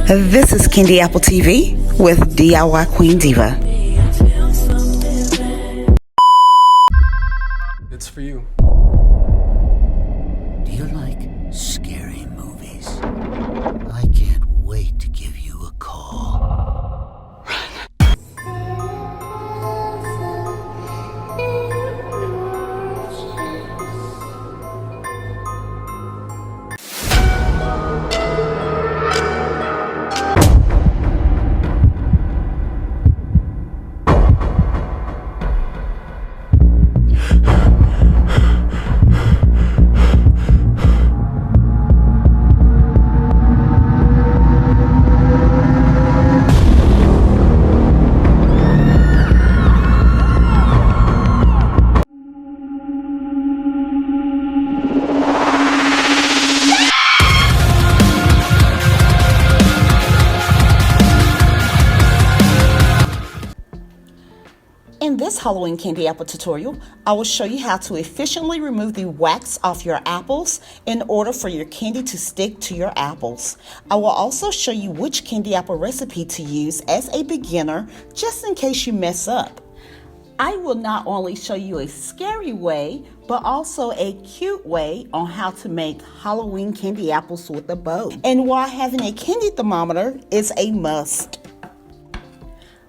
This is Candy Apple TV with DIY Queen Diva. It's for you. Do you like scary movies? I can't wait to give you a call. In this Halloween candy apple tutorial, I will show you how to efficiently remove the wax off your apples in order for your candy to stick to your apples. I will also show you which candy apple recipe to use as a beginner just in case you mess up. I will not only show you a scary way, but also a cute way on how to make Halloween candy apples with a bow, and why having a candy thermometer is a must.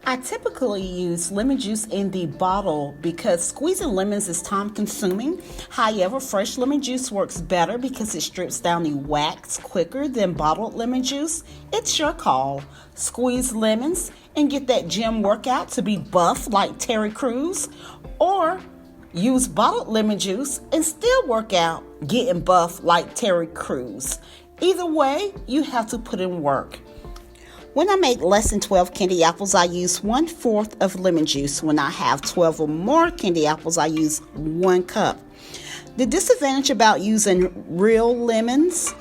I typically use lemon juice in the bottle because squeezing lemons is time consuming. However, fresh lemon juice works better because it strips down the wax quicker than bottled lemon juice. It's your call. Squeeze lemons and get that gym workout to be buff like Terry Crews, or use bottled lemon juice and still work out getting buff like Terry Crews. Either way, you have to put in work. When I make less than 12 candy apples, I use 1/4 of lemon juice. When I have 12 or more candy apples, I use 1 cup. The disadvantage about using real lemons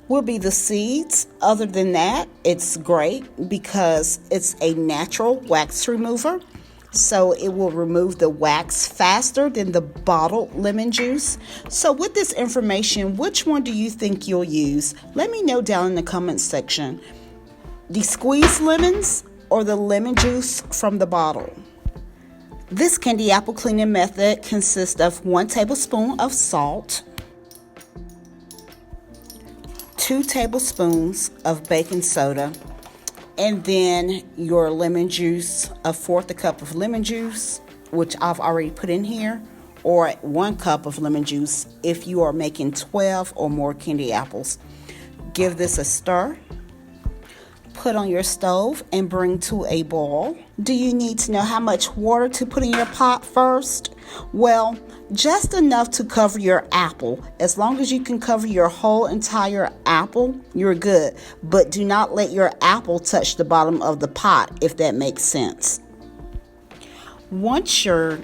will be the seeds. Other than that, it's great because it's a natural wax remover. So it will remove the wax faster than the bottled lemon juice. So with this information, which one do you think you'll use? Let me know down in the comments section. The squeezed lemons or the lemon juice from the bottle. This candy apple cleaning method consists of 1 tablespoon of salt, 2 tablespoons of baking soda, and then your lemon juice, 1/4 cup of lemon juice, which I've already put in here, or 1 cup of lemon juice if you are making 12 or more candy apples. Give this a stir. Put on your stove and bring to a boil. Do you need to know how much water to put in your pot first? Well, just enough to cover your apple. As long as you can cover your whole entire apple, you're good. But do not let your apple touch the bottom of the pot, if that makes sense. Once your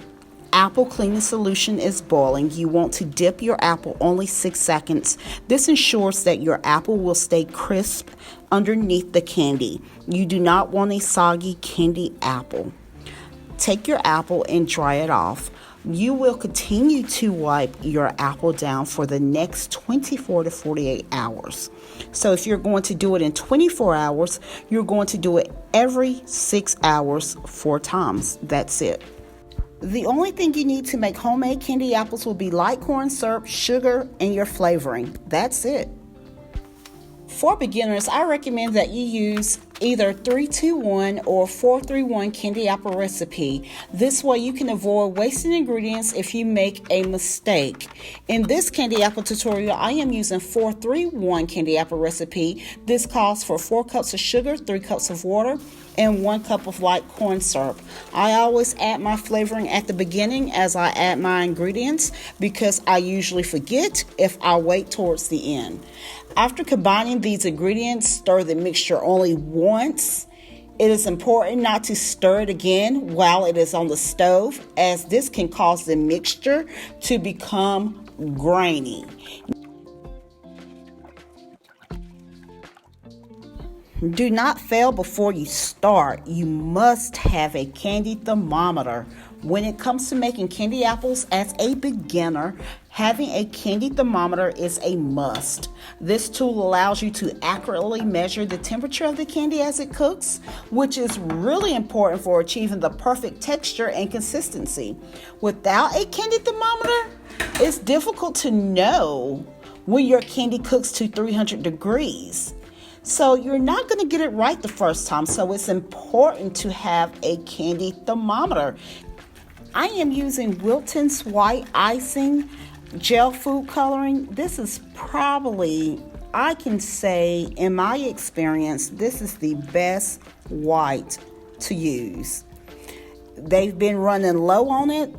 apple cleaning solution is boiling, you want to dip your apple only 6 seconds. This ensures that your apple will stay crisp underneath the candy. You do not want a soggy candy apple. Take your apple and dry it off. You will continue to wipe your apple down for the next 24 to 48 hours. So if you're going to do it in 24 hours, you're going to do it every 6 hours 4 times. That's it. The only thing you need to make homemade candy apples will be light corn syrup, sugar, and your flavoring. That's it. For beginners, I recommend that you use either 3-2-1 or 4-3-1 candy apple recipe. This way you can avoid wasting ingredients if you make a mistake. In this candy apple tutorial, I am using 4-3-1 candy apple recipe. This calls for 4 cups of sugar, 3 cups of water, and 1 cup of light corn syrup. I always add my flavoring at the beginning as I add my ingredients because I usually forget if I wait towards the end. After combining these ingredients, stir the mixture only once. It is important not to stir it again while it is on the stove, as this can cause the mixture to become grainy. Do not fail before you start. You must have a candy thermometer. When it comes to making candy apples as a beginner, Having a candy thermometer is a must. This tool allows you to accurately measure the temperature of the candy as it cooks, which is really important for achieving the perfect texture and consistency. Without a candy thermometer, it's difficult to know when your candy cooks to 300 degrees. So you're not going to get it right the first time. So it's important to have a candy thermometer. I am using Wilton's White Icing Gel Food Coloring. This is probably, I can say, in my experience, this is the best white to use. They've been running low on it,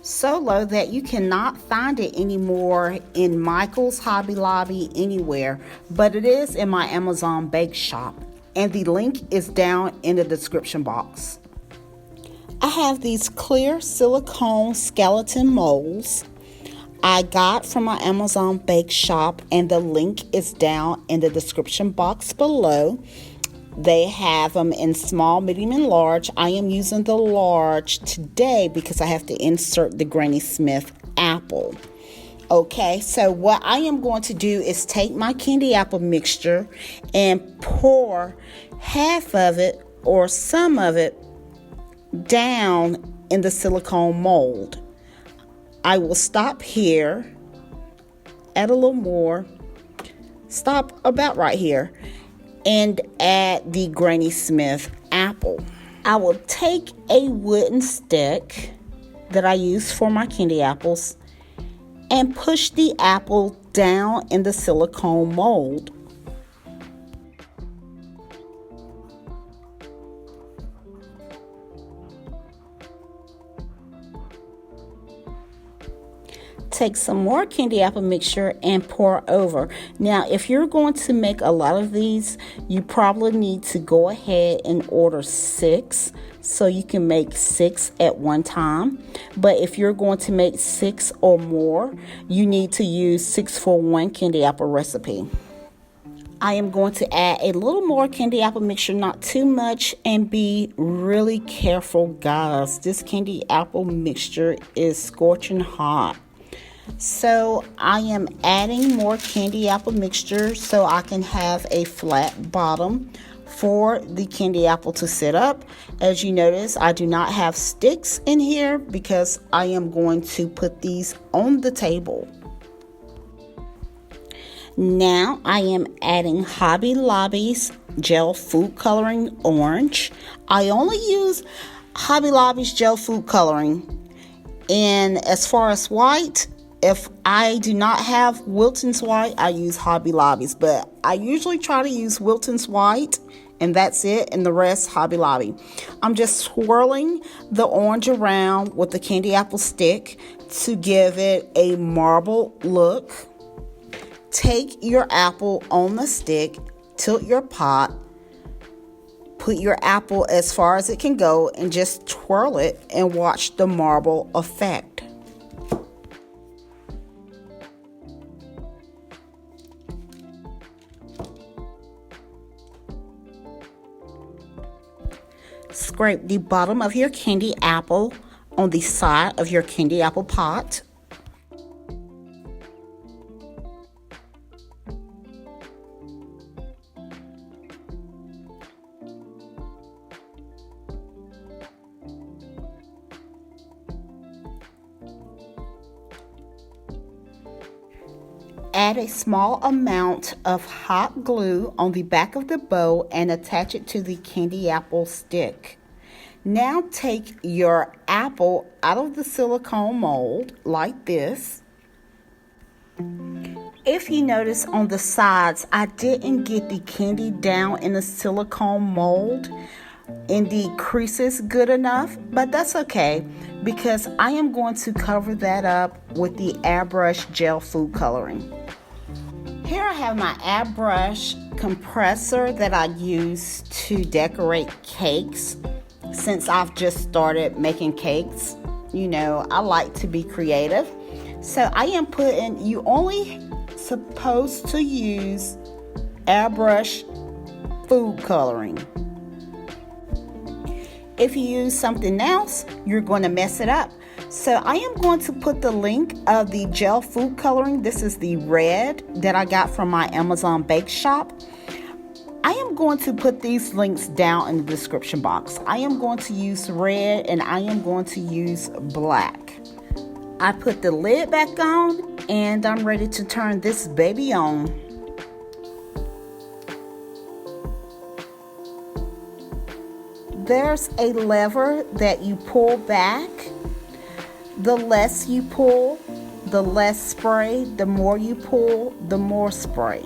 so low that you cannot find it anymore in Michael's, Hobby Lobby, anywhere, but it is in my Amazon bake shop, and the link is down in the description box. I have these clear silicone skeleton molds I got from my Amazon bake shop, and the link is down in the description box below. They have them in small, medium, and large. I am using the large today because I have to insert the Granny Smith apple. Okay, so what I am going to do is take my candy apple mixture and pour half of it or some of it down in the silicone mold. I will stop here, add a little more, stop about right here, and add the Granny Smith apple. I will take a wooden stick that I use for my candy apples and push the apple down in the silicone mold. Take some more candy apple mixture and pour over. Now, if you're going to make a lot of these, you probably need to go ahead and order 6 so you can make 6 at one time. But if you're going to make 6 or more, you need to use 6-for-1 candy apple recipe. I am going to add a little more candy apple mixture, not too much, and be really careful, guys. This candy apple mixture is scorching hot. So I am adding more candy apple mixture so I can have a flat bottom for the candy apple to sit up. As you notice, I do not have sticks in here because I am going to put these on the table. Now I am adding Hobby Lobby's Gel Food Coloring Orange. I only use Hobby Lobby's Gel Food Coloring. And as far as white, if I do not have Wilton's White, I use Hobby Lobby's, but I usually try to use Wilton's White, and that's it, and the rest Hobby Lobby. I'm just swirling the orange around with the candy apple stick to give it a marble look. Take your apple on the stick, tilt your pot, put your apple as far as it can go, and just twirl it and watch the marble effect. Scrape the bottom of your candy apple on the side of your candy apple pot. Add a small amount of hot glue on the back of the bow and attach it to the candy apple stick. Now take your apple out of the silicone mold like this. If you notice on the sides, I didn't get the candy down in the silicone mold in the creases good enough, but that's okay because I am going to cover that up with the Airbrush Gel Food Coloring. Here I have my Airbrush compressor that I use to decorate cakes. Since I've just started making cakes, you know, I like to be creative. So I am putting, you only supposed to use Airbrush food coloring. If you use something else, you're going to mess it up. So I am going to put the link of the gel food coloring. This is the red that I got from my Amazon bake shop. I am going to put these links down in the description box. I am going to use red and I am going to use black. I put the lid back on and I'm ready to turn this baby on. There's a lever that you pull back. The less you pull, the less spray. The more you pull, the more spray.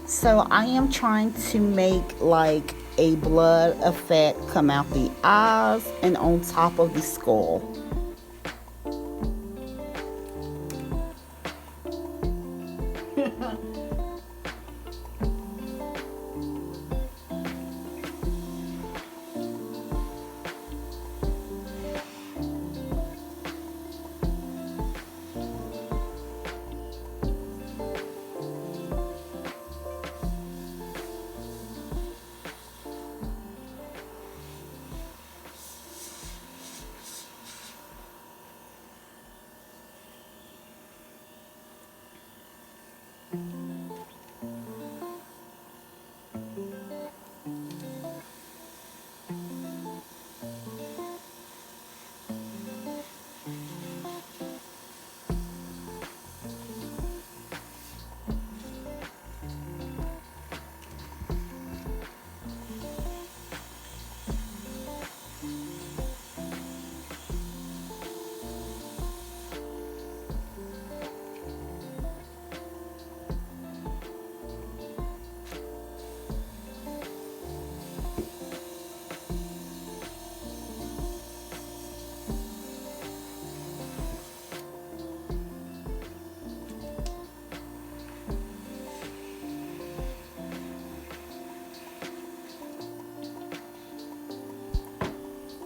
So I am trying to make like a blood effect come out the eyes and on top of the skull.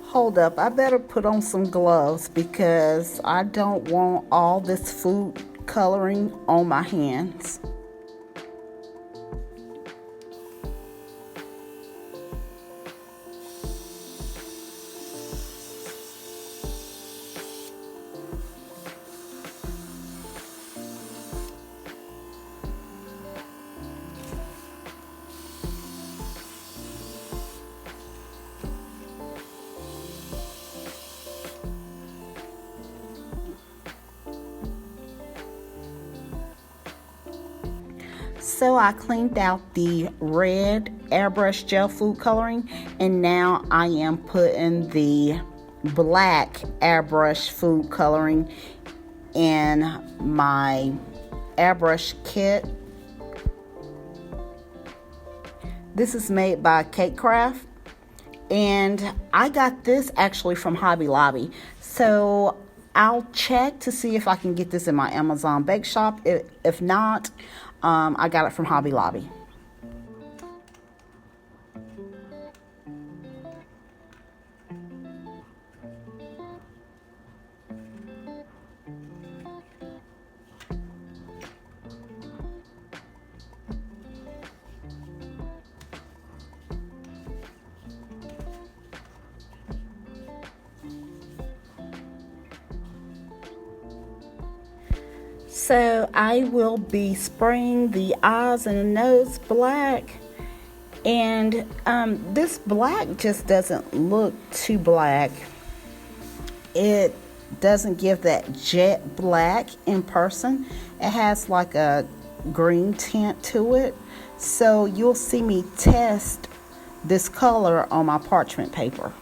Hold up, I better put on some gloves because I don't want all this food coloring on my hands. So I cleaned out the red airbrush gel food coloring and now I am putting the black airbrush food coloring in my airbrush kit. This is made by Cake Craft and I got this actually from Hobby Lobby. So I'll check to see if I can get this in my Amazon bake shop. If not, I got it from Hobby Lobby. So I will be spraying the eyes and the nose black, and this black just doesn't look too black. It doesn't give that jet black in person. It has like a green tint to it. So you'll see me test this color on my parchment paper.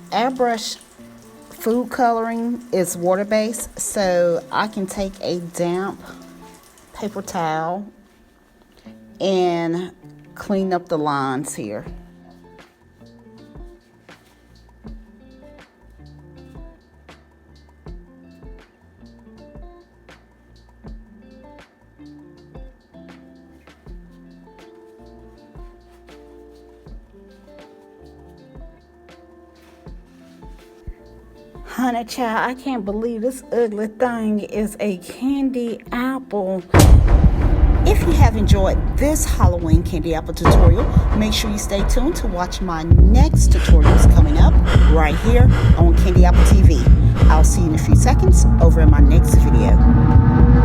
Airbrush food coloring is water-based, so I can take a damp paper towel and clean up the lines here. Honey child, I can't believe this ugly thing is a candy apple. If you have enjoyed this Halloween candy apple tutorial, make sure you stay tuned to watch my next tutorials coming up right here on Candy Apple TV. I'll see you in a few seconds over in my next video.